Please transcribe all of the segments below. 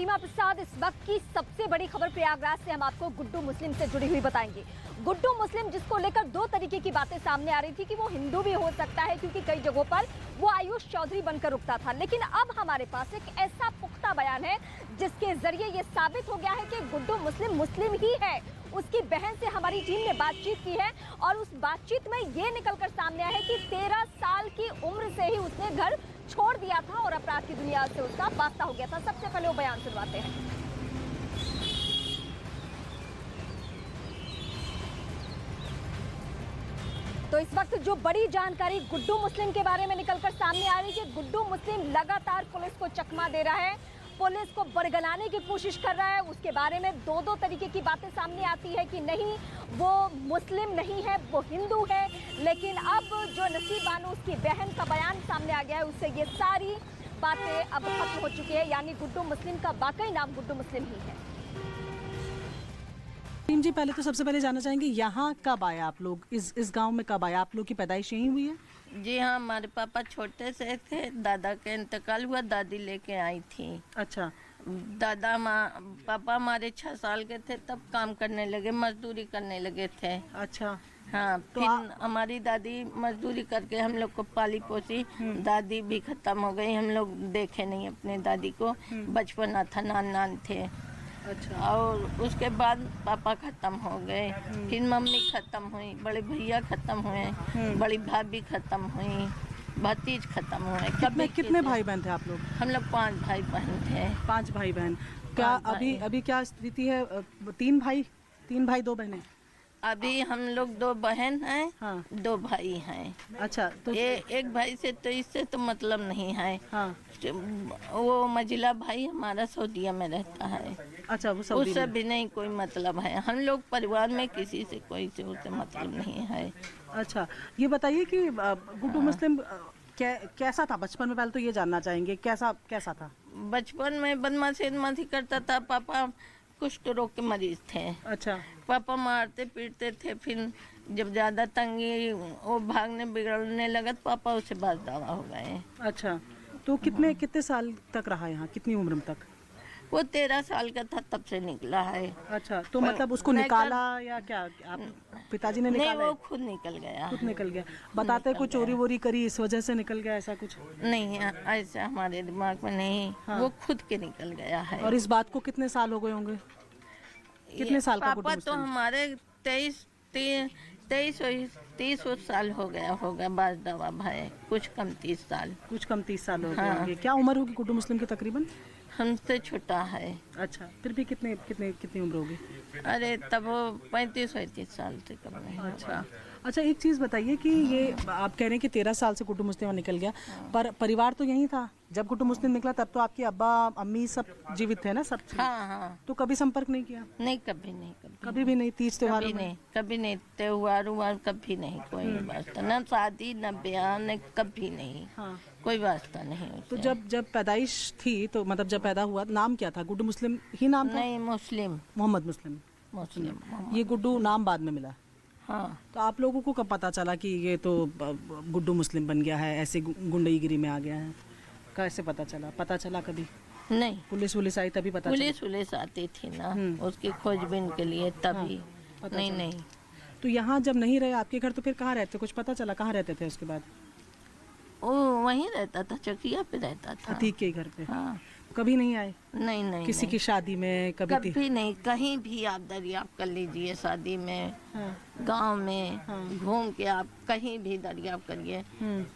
गरिमा प्रसाद, इस वक्त की सबसे बड़ी खबर प्रयागराज से हम आपको गुड्डू मुस्लिम से जुड़ी हुई बताएंगे। गुड्डू मुस्लिम, जिसको लेकर दो तरीके की बातें सामने आ रही थी कि वो हिंदू भी हो सकता है क्योंकि कई जगहों पर वो आयुष चौधरी बनकर रुकता था, लेकिन अब हमारे पास एक ऐसा पुख्ता बयान है जिसके जरिए ये साबित हो गया है कि गुड्डू मुस्लिम मुस्लिम ही है। उसकी बहन से हमारी टीम ने बातचीत की है और उस बातचीत में ये निकलकर सामने आया है कि 13 साल की उम्र से ही उसने घर छोड़ दिया था और अपराध की दुनिया से उसका वास्ता हो गया था। सबसे पहले वो बयान सुनवाते हैं। तो इस वक्त जो बड़ी जानकारी गुड्डू मुस्लिम के बारे में निकलकर सामने आ रही है कि गुड्डू मुस्लिम लगातार पुलिस को चकमा दे रहा है, पुलिस को बरगलाने की कोशिश कर रहा है। उसके बारे में दो तरीके की बातें सामने आती है कि नहीं, वो मुस्लिम नहीं है, वो हिंदू है। लेकिन अब जो नसीब बानो, उसकी बहन का बयान सामने आ गया है, उससे ये सारी बातें अब खत्म हो चुकी है। यानी गुड्डू मुस्लिम का वाकई नाम गुड्डू मुस्लिम ही है। टीम जी, पहले तो सबसे पहले जानना चाहेंगे यहाँ कब आए आप लोग, इस गांव में कब आए आप लोग? की पैदाइश यहीं हुई है? जी हाँ, हमारे पापा छोटे से थे, दादा का इंतकाल हुआ, दादी लेके आई थी। अच्छा। पापा हमारे 6 साल के थे तब काम करने लगे, मजदूरी करने लगे थे। अच्छा। हाँ, फिर हमारी दादी मजदूरी करके हम लोग को पाली पोसी। दादी भी खत्म हो गई, हम लोग देखे नहीं अपने दादी को, बचपना था, नान थे। अच्छा। और उसके बाद पापा खत्म हो गए, फिर मम्मी खत्म हुई, बड़े भैया खत्म हुए, बड़ी भाभी खत्म हुई, भतीज खत्म हुए। कितने भाई बहन थे आप लोग? हम लोग 5 भाई बहन थे। 5 भाई बहन। क्या अभी क्या स्थिति है? 3 भाई 2 बहनें? अभी हम लोग 2 बहन हैं। हाँ। 2 भाई हैं। अच्छा। तो एक भाई से तो इससे तो मतलब नहीं है। हाँ। वो मझिला भाई हमारा सऊदीया में रहता है। अच्छा, वो सऊदी उससे भी नहीं कोई मतलब है। हम लोग परिवार में किसी से कोई से उससे मतलब नहीं है। अच्छा, ये बताइए कि गुड्डू मुस्लिम कैसा था बचपन में? पहले तो ये जानना चाहेंगे, कैसा था बचपन में? बदमाशी करता था। पापा कुष्ठ रोग के मरीज थे। अच्छा। पापा मारते पीटते थे, फिर जब ज्यादा तंगी वो भागने बिगड़ने लगा तो पापा उससे बाज दावा हो गए। अच्छा, तो कितने साल तक रहा यहाँ, कितनी उम्र तक? वो 13 साल का था तब से निकला है। अच्छा, तो मतलब उसको निकाला या क्या आप पिताजी ने निकाला? नहीं, वो खुद निकल गया। खुद निकल गया। बताते कुछ चोरी वोरी करी इस वजह से निकल गया, ऐसा कुछ? नहीं, ऐसा हमारे दिमाग में नहीं। हाँ। वो खुद के निकल गया है। और इस बात को कितने साल हो गए होंगे? कितने साल का? पापा तो हमारे 30 साल हो गया होगा, बाज दवा भाई, कुछ कम 30 साल। कुछ कम 30 साल हो गए हाँ। होंगे। क्या उम्र होगी गुड्डू मुस्लिम की तकरीबन? हमसे छोटा है। अच्छा, फिर भी कितनी उम्र होगी? अरे तब वो 35 साल से कम नहीं। अच्छा, एक चीज़ बताइए कि ये आप कह रहे हैं कि 13 साल से गुड्डू मुस्लिम निकल गया, पर परिवार तो यहीं था जब गुड्डू मुस्लिम निकला, तब तो आपके अब्बा अम्मी सब जीवित थे ना, सब? हाँ। तो कभी संपर्क नहीं किया? नहीं, कभी नहीं। कभी भी नहीं? तीज त्योहार नहीं, कभी नहीं। त्योहार कभी नहीं, कोई वास्ता, न शादी न ब्याह, न कभी नहीं। हाँ। कोई वास्ता नहीं। तो जब पैदाइश थी, तो मतलब जब पैदा हुआ, नाम क्या था? गुड्डू मुस्लिम ही नाम था? नहीं, मुस्लिम, मोहम्मद मुस्लिम। ये गुड्डू नाम बाद में मिला? हाँ। तो आप लोगों को कब पता चला कि ये तो गुड्डू मुस्लिम बन गया है, ऐसे गुंडागिरी में आ गया है? कैसे पता चला कभी? नहीं, पुलिस आई तभी पता चला? पुलिस आती थी ना उसकी खोजबीन के लिए, तभी। हाँ, नहीं। तो यहाँ जब नहीं रहे आपके घर, तो फिर कहाँ रहते? कुछ पता चला कहाँ रहते थे उसके बाद? वो वहीं रहता था, चकिया पे रहता था। अतीक के घर पे? हाँ। कभी नहीं आए? नहीं। किसी की शादी में कभी नहीं। कहीं भी आप दरियाफ्त कर लीजिए, शादी में, गांव में, घूम के आप कहीं भी दरियाफ्त करिए,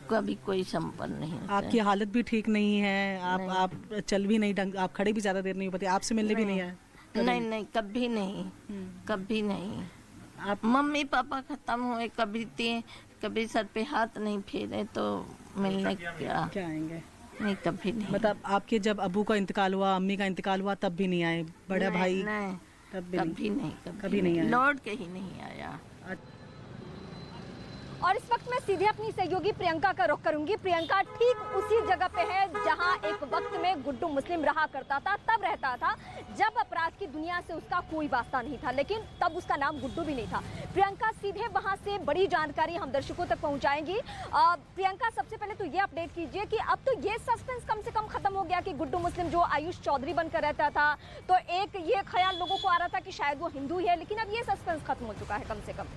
कभी कोई संपर्क नहीं। आपकी हालत भी ठीक नहीं है, आप चल भी नहीं ढंग, आप खड़े भी ज्यादा देर नहीं हो पाते, आपसे मिलने भी नहीं आए? नहीं, कभी नहीं। आप मम्मी पापा खत्म हुए, कभी सर पे हाथ नहीं फेरे तो मिलने क्या आएंगे? नहीं, कभी नहीं। मतलब आपके जब अबू का इंतकाल हुआ, अम्मी का इंतकाल हुआ, तब भी नहीं आए? बड़ा भाई? नहीं, तब भी कभी नहीं आया। लौट के ही नहीं आया। और इस वक्त मैं सीधे अपनी सहयोगी प्रियंका का रुख करूंगी। प्रियंका ठीक उसी जगह पे है जहां एक वक्त में गुड्डू मुस्लिम रहा करता था, तब रहता था जब अपराध की दुनिया से उसका कोई वास्ता नहीं था, लेकिन तब उसका नाम गुड्डू भी नहीं था। प्रियंका सीधे वहां से बड़ी जानकारी हम दर्शकों तक पहुंचाएंगी। प्रियंका, सबसे पहले तो ये अपडेट कीजिए कि अब तो ये सस्पेंस कम से कम खत्म हो गया कि गुड्डू मुस्लिम जो आयुष चौधरी बनकर रहता था, तो एक ये ख्याल लोगों को आ रहा था कि शायद वो हिंदू ही है, लेकिन अब ये सस्पेंस खत्म हो चुका है कम से कम।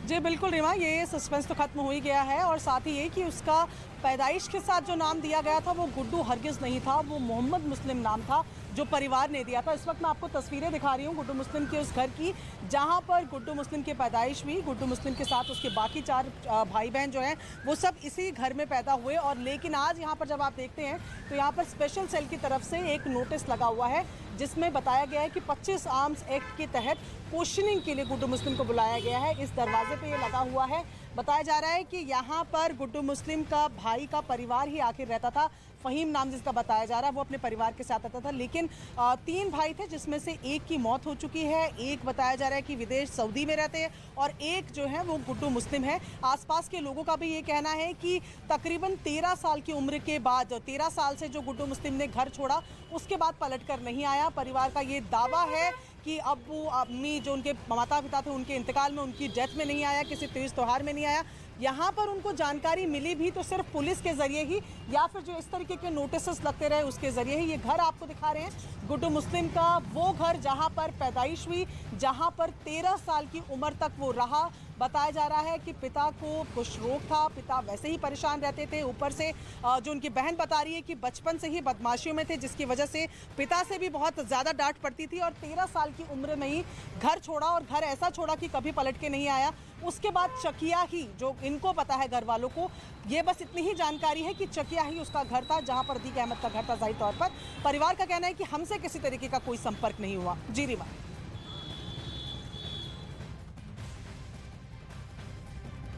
जी बिल्कुल रीमा, ये सस्पेंस तो खत्म हो ही गया है और साथ ही ये कि उसका पैदाइश के साथ जो नाम दिया गया था वो गुड्डू हरगिज़ नहीं था, वो मोहम्मद मुस्लिम नाम था जो परिवार ने दिया था। इस वक्त मैं आपको तस्वीरें दिखा रही हूँ गुड्डू मुस्लिम के उस घर की जहाँ पर गुड्डू मुस्लिम की पैदाइश हुई। गुड्डू मुस्लिम के साथ उसके बाकी 4 भाई बहन जो हैं वो सब इसी घर में पैदा हुए। और लेकिन आज यहाँ पर जब आप देखते हैं तो यहाँ पर स्पेशल सेल की तरफ से एक नोटिस लगा हुआ है जिसमें बताया गया है कि 25 आर्म्स एक्ट के तहत क्वेश्चनिंग के लिए गुड्डू मुस्लिम को बुलाया गया है। इस दरवाजे पे ये लगा हुआ है। बताया जा रहा है कि यहाँ पर गुड्डू मुस्लिम का भाई का परिवार ही आखिर रहता था, फ़हीम नाम जिसका बताया जा रहा है, वो अपने परिवार के साथ आता था। लेकिन 3 भाई थे जिसमें से एक की मौत हो चुकी है, एक बताया जा रहा है कि विदेश सऊदी में रहते हैं और एक जो है वो गुड्डू मुस्लिम है। आसपास के लोगों का भी ये कहना है कि तकरीबन 13 साल की उम्र के बाद, 13 साल से जो गुड्डू मुस्लिम ने घर छोड़ा उसके बाद पलट कर नहीं आया। परिवार का ये दावा है कि अब्बू अम्मी जो उनके माता पिता थे उनके इंतकाल में, उनकी डेथ में नहीं आया, किसी तीज त्योहार में नहीं आया। यहाँ पर उनको जानकारी मिली भी तो सिर्फ पुलिस के जरिए ही या फिर जो इस तरीके के नोटिस लगते रहे उसके जरिए ही। ये घर आपको दिखा रहे हैं गुड्डू मुस्लिम का, वो घर जहाँ पर पैदाइश हुई, जहाँ पर 13 साल की उम्र तक वो रहा। बताया जा रहा है कि पिता को कुछ रोग था, पिता वैसे ही परेशान रहते थे, ऊपर से जो उनकी बहन बता रही है कि बचपन से ही बदमाशियों में थे जिसकी वजह से पिता से भी बहुत ज़्यादा डांट पड़ती थी और 13 साल की उम्र में ही घर छोड़ा और घर ऐसा छोड़ा कि कभी पलट के नहीं आया। उसके बाद चकिया ही, जो इनको पता है घर वालों को, ये बस इतनी ही जानकारी है कि चकिया ही उसका घर था जहां पर अतीक अहमद का घर था ज़ाहिर तौर पर। परिवार का कहना है कि हमसे किसी तरीके का कोई संपर्क नहीं हुआ। जी रीमा।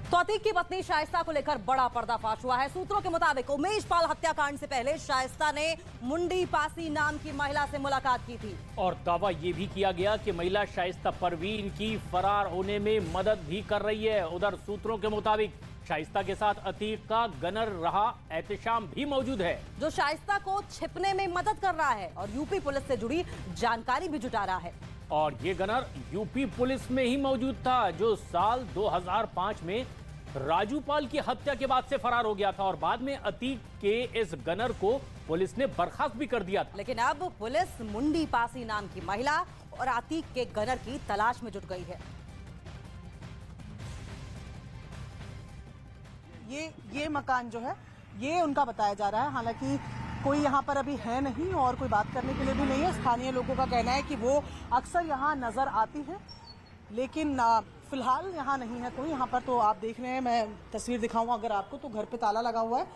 तो अतीक की पत्नी शाइस्ता को लेकर बड़ा पर्दाफाश हुआ है। सूत्रों के मुताबिक उमेश पाल हत्याकांड से पहले शाइस्ता ने मुंडी पासी नाम की महिला से मुलाकात की थी और दावा ये भी किया गया कि महिला शाइस्ता परवीन की फरार होने में मदद भी कर रही है। उधर सूत्रों के मुताबिक शाइस्ता के साथ अतीक का गनर रहा एहतशाम भी मौजूद है, जो शाइस्ता को छिपने में मदद कर रहा है और यूपी पुलिस से जुड़ी जानकारी भी जुटा रहा है। और ये गनर यूपी पुलिस में ही मौजूद था जो साल 2005 में राजू पाल की हत्या के बाद से फरार हो गया था और बाद में अतीक के इस गनर को पुलिस ने बर्खास्त भी कर दिया था। लेकिन अब पुलिस मुंडी पासी नाम की महिला और अतीक के गनर की तलाश में जुट गई है। ये मकान जो है ये उनका बताया जा रहा है। हालांकि कोई यहाँ पर अभी है नहीं और कोई बात करने के लिए भी नहीं है। स्थानीय लोगों का कहना है कि वो अक्सर यहाँ नजर आती है, लेकिन फिलहाल यहाँ नहीं है कोई। यहाँ पर तो आप देख रहे हैं, मैं तस्वीर दिखाऊं अगर आपको, तो घर पे ताला लगा हुआ है,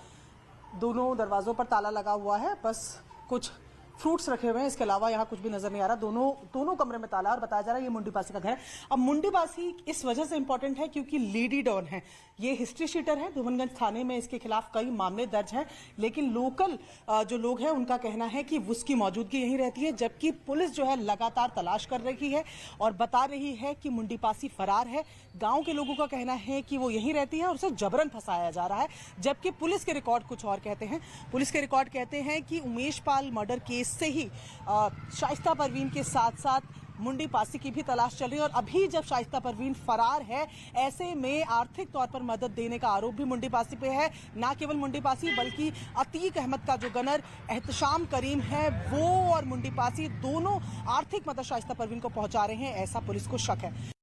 दोनों दरवाजों पर ताला लगा हुआ है, बस कुछ फ्रूट्स रखे हुए हैं, इसके अलावा यहाँ कुछ भी नजर नहीं आ रहा। दोनों कमरे में ताला और बताया जा रहा है ये मुंडी पासी का घर है। अब मुंडी पासी इस वजह से इंपॉर्टेंट है क्योंकि लेडी डॉन है, ये हिस्ट्री शीटर है। धोबनगंज थाने में इसके खिलाफ कई मामले दर्ज हैं, लेकिन लोकल जो लोग हैं उनका कहना है कि उसकी मौजूदगी यहीं रहती है, जबकि पुलिस जो है लगातार तलाश कर रही है और बता रही है कि मुंडी पासी फरार है। गाँव के लोगों का कहना है कि वो यहीं रहती है और उसे जबरन फंसाया जा रहा है, जबकि पुलिस के रिकॉर्ड कुछ और कहते हैं। पुलिस के रिकॉर्ड कहते हैं कि उमेश पाल मर्डर केस से ही शाइस्ता परवीन के साथ साथ मुंडी पासी की भी तलाश चल रही है और अभी जब शाइस्ता परवीन फरार है, ऐसे में आर्थिक तौर पर मदद देने का आरोप भी मुंडी पासी पे है। ना केवल मुंडी पासी बल्कि अतीक अहमद का जो गनर एहतशाम करीम है वो और मुंडी पासी दोनों आर्थिक मदद शाइस्ता परवीन को पहुंचा रहे हैं, ऐसा पुलिस को शक है।